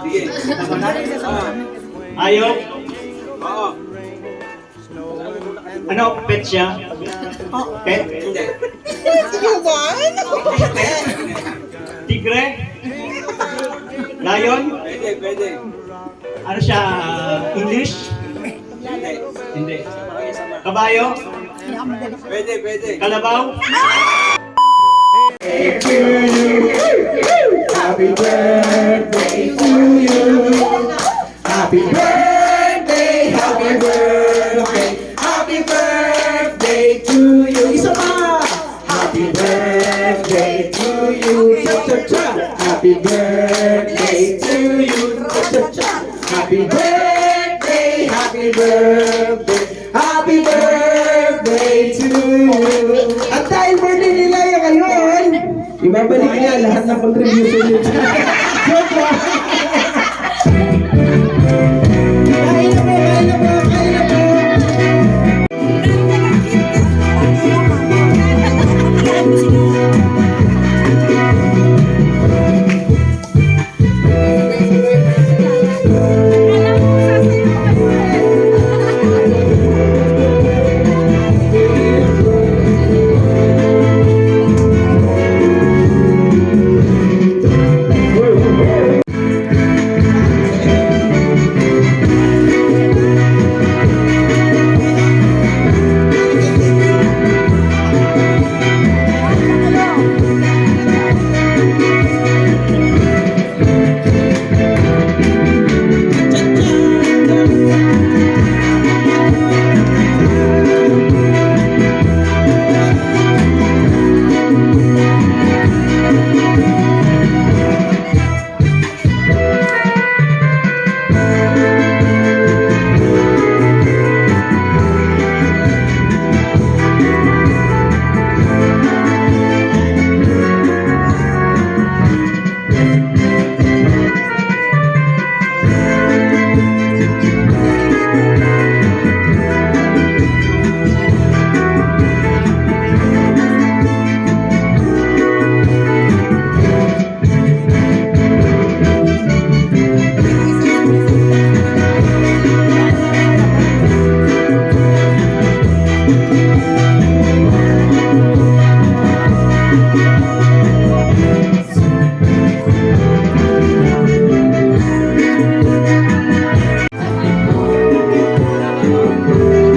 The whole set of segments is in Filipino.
Sige. Ayaw? Oo. Ano, pet siya? Pet? Hindi. Tigre? Lion? Pwede, pwede. Ano siya? English? Hindi. Hindi. Kabayo? Pwede, pwede. Kalabaw? Happy birthday to you. Happy birthday, happy birthday, happy birthday to you. Isa pa. Happy birthday to you. Cha cha cha. Happy birthday to you. Cha cha cha. Happy birthday, happy birthday, happy birthday to you. At dahil birthday nila yung ngayon, ibabalik niya lahat ng contribution niya. Joke lang. Kain na po, kain na po, kain na po.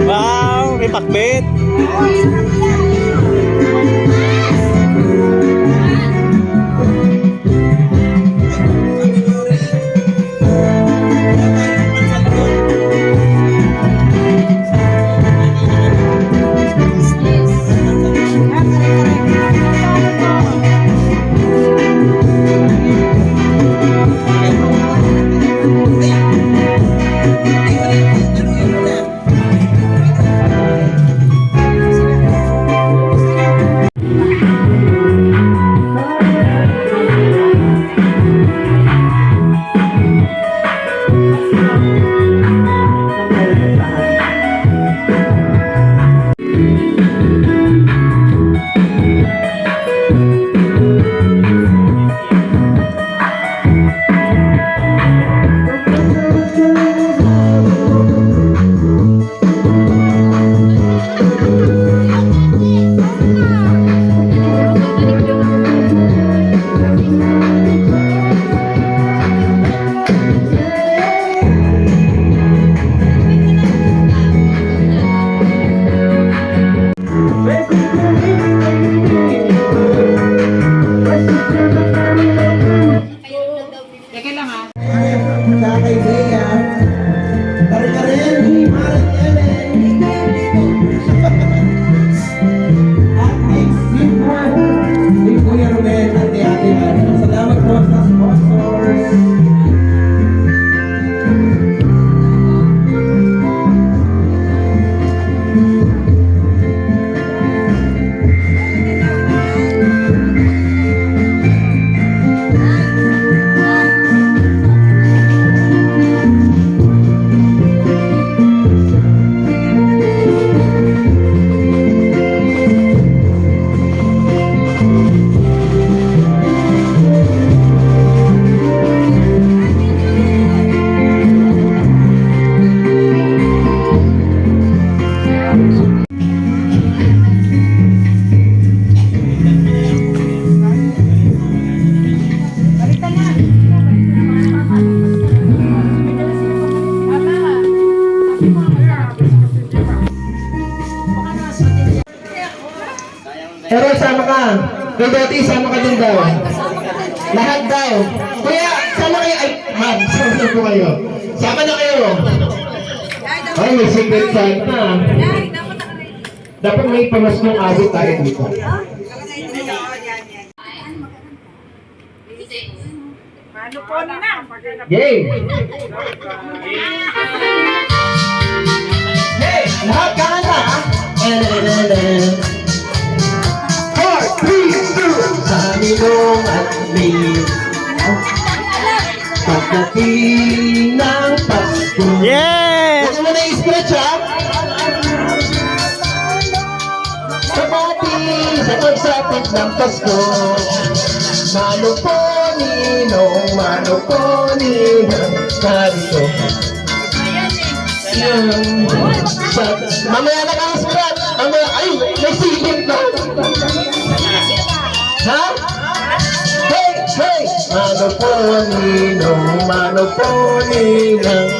Wow, may pakbet. Pero sama ka. Kay Dati, sama ka din daw. Lahat daw. Kuya, sama kayo. Ay, ma'am, sama po kayo. Sama na kayo. Ay, may secret sign na. Dapat may pamaskong awit tayo dito. Game! Hey! Lahat kanta! 4, 3, 2! Sa minong at may pagdating ng Pasko. Yes! Huwag mo na i-stretch, ha? Sa pati, sa pagsapit ng Pasko. Mano po ninong, mano po ninong, narito. Mamaya na kang sulat. Mamaya, ay, may silip na. Ha? Hey, hey! Mano po ninong, mano po ninong,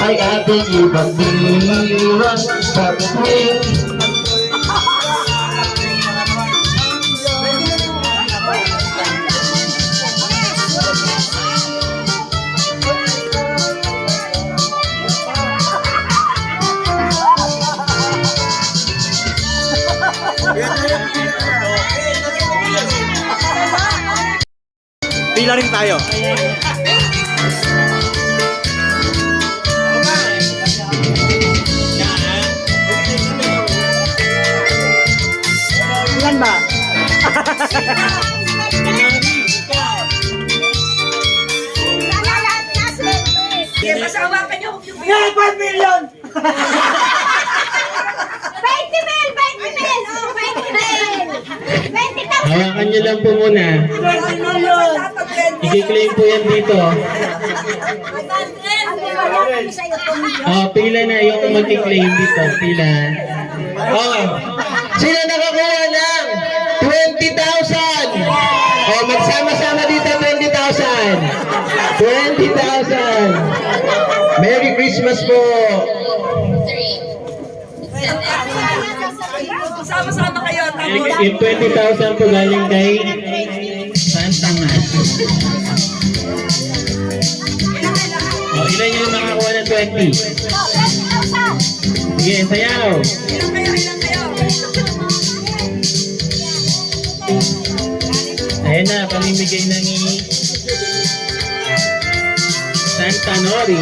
ay ating ibang diwan sa tuwing. Pila rin tayo. Ilan ba? Pasawakan niyo. 1 million! 20 mil! 20 mil! Oh, 20 mil! 20,000! Hawakan nyo lang po muna. I-claim po yan dito. Pila na yung mag-claim dito. Pila. Sino nakakuha ng 20,000? Magsama-sama dito 20,000. 20,000. Merry Christmas po. Sama-sama kayo. Yung 20,000 po galing kay Santanga. Ilan yung nakakuha ng 20? Sige, sayaw. Ilang kayo? Ayan na, pamimigay na ni Santa Nori.